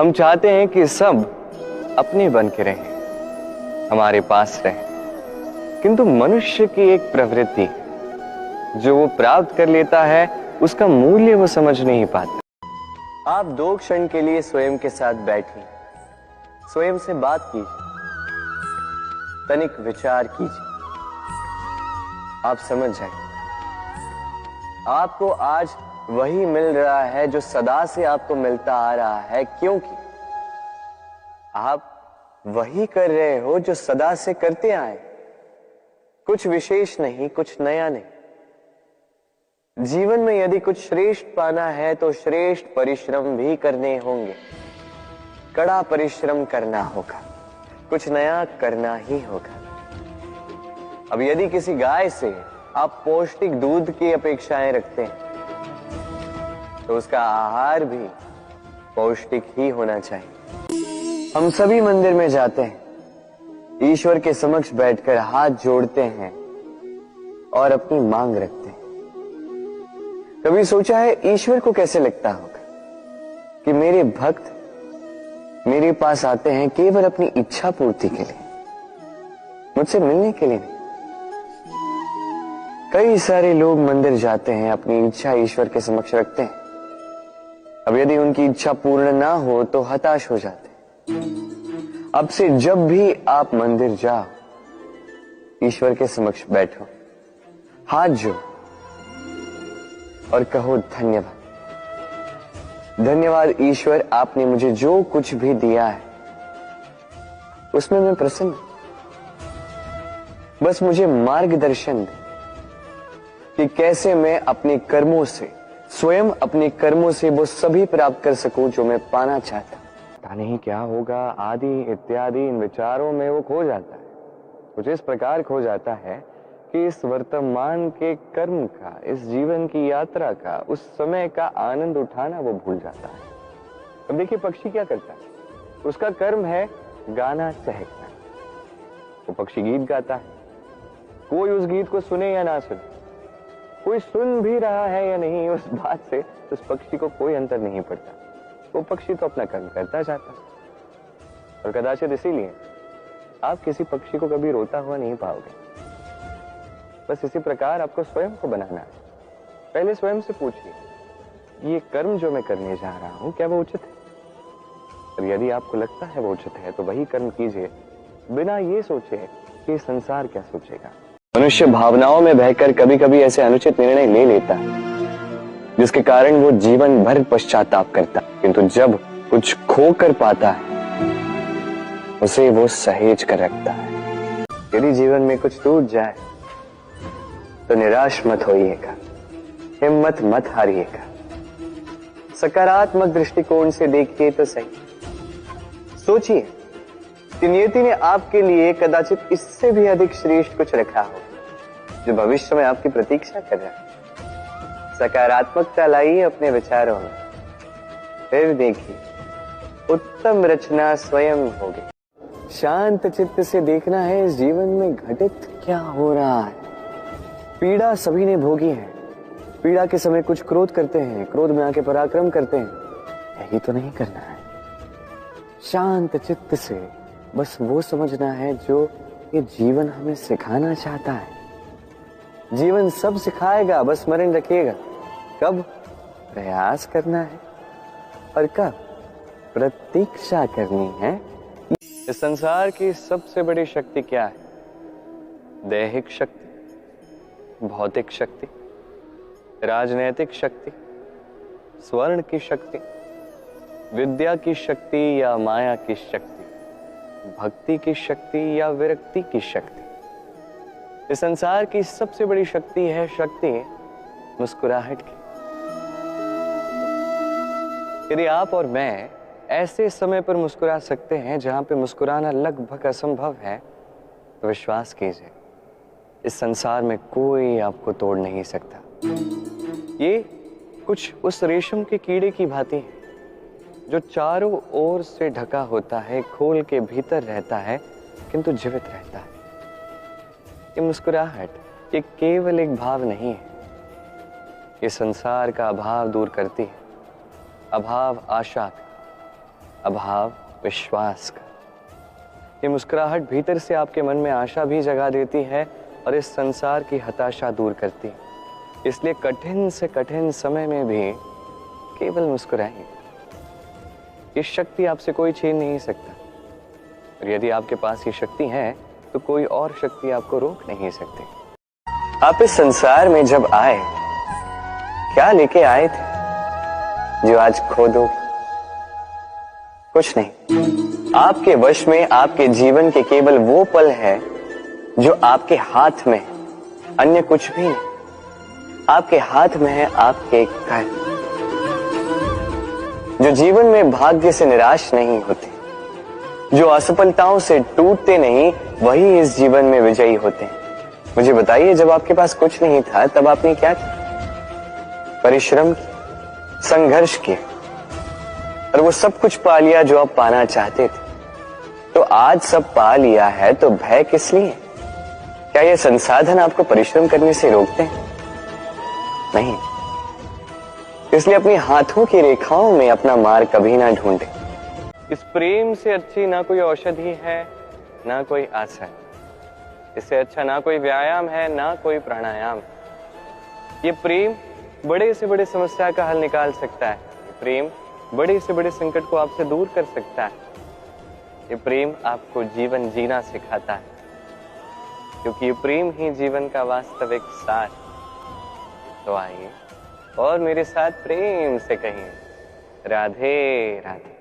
हम चाहते हैं कि सब अपने बन के रहें, हमारे पास रहें, किंतु मनुष्य की एक प्रवृत्ति जो वो प्राप्त कर लेता है उसका मूल्य वो समझ नहीं पाता। आप 2 क्षण के लिए स्वयं के साथ बैठिए, स्वयं से बात कीजिए, तनिक विचार कीजिए, आप समझ जाएंगे आपको आज वही मिल रहा है जो सदा से आपको मिलता आ रहा है, क्योंकि आप वही कर रहे हो जो सदा से करते आए। कुछ विशेष नहीं, कुछ नया नहीं। जीवन में यदि कुछ श्रेष्ठ पाना है तो श्रेष्ठ परिश्रम भी करने होंगे, कड़ा परिश्रम करना होगा, कुछ नया करना ही होगा। अब यदि किसी गाय से आप पौष्टिक दूध की अपेक्षाएं रखते हैं तो उसका आहार भी पौष्टिक ही होना चाहिए। हम सभी मंदिर में जाते हैं, ईश्वर के समक्ष बैठकर हाथ जोड़ते हैं और अपनी मांग रखते हैं। कभी सोचा है ईश्वर को कैसे लगता होगा कि मेरे भक्त मेरे पास आते हैं केवल अपनी इच्छा पूर्ति के लिए, मुझसे मिलने के लिए नहीं। कई सारे लोग मंदिर जाते हैं, अपनी इच्छा ईश्वर के समक्ष रखते हैं। अब यदि उनकी इच्छा पूर्ण ना हो तो हताश हो जाते हैं। अब से जब भी आप मंदिर जाओ, ईश्वर के समक्ष बैठो, हाथ जोड़ो और कहो धन्यवाद, धन्यवाद ईश्वर, आपने मुझे जो कुछ भी दिया है उसमें मैं प्रसन्न हूं। बस मुझे मार्गदर्शन दे कि कैसे मैं अपने कर्मों से, स्वयं अपने कर्मों से वो सभी प्राप्त कर सकूं जो मैं पाना चाहता। पता नहीं क्या होगा आदि इत्यादि इन विचारों में वो खो जाता है। कुछ इस प्रकार खो जाता है कि इस वर्तमान के कर्म का, इस जीवन की यात्रा का, उस समय का आनंद उठाना वो भूल जाता है। अब देखिए पक्षी क्या करता है, उसका कर्म है गाना चहकना। वो पक्षी गीत गाता है, कोई उस गीत को सुने या ना सुने, कोई सुन भी रहा है या नहीं, उस बात से उस पक्षी को कोई अंतर नहीं पड़ता। वो पक्षी तो अपना कर्म करता जाता है। और कदाचित इसीलिए आप किसी पक्षी को कभी रोता हुआ नहीं पाओगे। बस इसी प्रकार आपको स्वयं को बनाना है। पहले स्वयं से पूछिए, ये कर्म जो मैं करने जा रहा हूं क्या वो उचित है? और यदि आपको लगता है वो उचित है तो वही कर्म कीजिए, बिना ये सोचे कि संसार क्या सोचेगा। मनुष्य भावनाओं में बहकर कभी कभी ऐसे अनुचित निर्णय ले लेता है जिसके कारण वो जीवन भर पश्चाताप करता है, किंतु जब कुछ खो कर पाता है उसे वो सहेज कर रखता है। यदि जीवन में कुछ टूट जाए तो निराश मत होइएगा, हिम्मत मत हारिएगा, सकारात्मक दृष्टिकोण से देखिए तो सही। सोचिए कि नियति ने आपके लिए कदाचित इससे भी अधिक श्रेष्ठ कुछ रखा हो जो भविष्य में आपकी प्रतीक्षा कर रहा है। सकारात्मकता लाइए अपने विचारों में, फिर देखिए उत्तम रचना स्वयं होगी। शांत चित्त से देखना है इस जीवन में घटित क्या हो रहा है। पीड़ा सभी ने भोगी है, पीड़ा के समय कुछ क्रोध करते हैं, क्रोध में आके पराक्रम करते हैं, यही तो नहीं करना है। शांत चित्त से बस वो समझना है जो ये जीवन हमें सिखाना चाहता है। जीवन सब सिखाएगा, बस स्मरण रखिएगा कब प्रयास करना है और कब प्रतीक्षा करनी है। इस संसार की सबसे बड़ी शक्ति क्या है? दैहिक शक्ति, भौतिक शक्ति, राजनैतिक शक्ति, स्वर्ण की शक्ति, विद्या की शक्ति या माया की शक्ति, भक्ति की शक्ति या विरक्ति की शक्ति। इस संसार की सबसे बड़ी शक्ति है शक्ति मुस्कुराहट की। यदि आप और मैं ऐसे समय पर मुस्कुरा सकते हैं जहां पे मुस्कुराना लगभग असंभव है, तो विश्वास कीजिए इस संसार में कोई आपको तोड़ नहीं सकता। ये कुछ उस रेशम के कीड़े की भांति है जो चारों ओर से ढका होता है, खोल के भीतर रहता है किंतु जीवित रहता है। ये मुस्कुराहट ये केवल एक भाव नहीं है, ये संसार का अभाव दूर करती है, अभाव आशा का, अभाव विश्वास का। ये मुस्कुराहट भीतर से आपके मन में आशा भी जगा देती है और इस संसार की हताशा दूर करती है। इसलिए कठिन से कठिन समय में भी केवल मुस्कुराइए। ये शक्ति आपसे कोई छीन नहीं सकता, और यदि आपके पास ये शक्ति है तो कोई और शक्ति आपको रोक नहीं सकती। आप इस संसार में जब आए, क्या लेके आए थे जो आज खो दोगे? कुछ नहीं। आपके वश में आपके जीवन के केवल वो पल है जो आपके हाथ में है, अन्य कुछ भी नहीं। आपके हाथ में है आपके घर। जो जीवन में भाग्य से निराश नहीं होते, जो असफलताओं से टूटते नहीं, वही इस जीवन में विजयी होते हैं। मुझे बताइए, जब आपके पास कुछ नहीं था तब आपने क्या किया? परिश्रम किया, संघर्ष किया, और वो सब कुछ पा लिया जो आप पाना चाहते थे। तो आज सब पा लिया है तो भय किस लिए? क्या ये संसाधन आपको परिश्रम करने से रोकते हैं? नहीं। इसलिए अपने हाथों की रेखाओं में अपना मार्ग कभी ना ढूंढे। इस प्रेम से अच्छी ना कोई औषधि है, ना कोई आसन। इससे अच्छा ना कोई व्यायाम है, ना कोई प्राणायाम। ये प्रेम बड़े से बड़े समस्या का हल निकाल सकता है। ये प्रेम बड़े से बड़े संकट को आपसे दूर कर सकता है। ये प्रेम आपको जीवन जीना सिखाता है, क्योंकि ये प्रेम ही जीवन का वास्तविक सार। तो आइए और मेरे साथ प्रेम से कहिए, राधे राधे।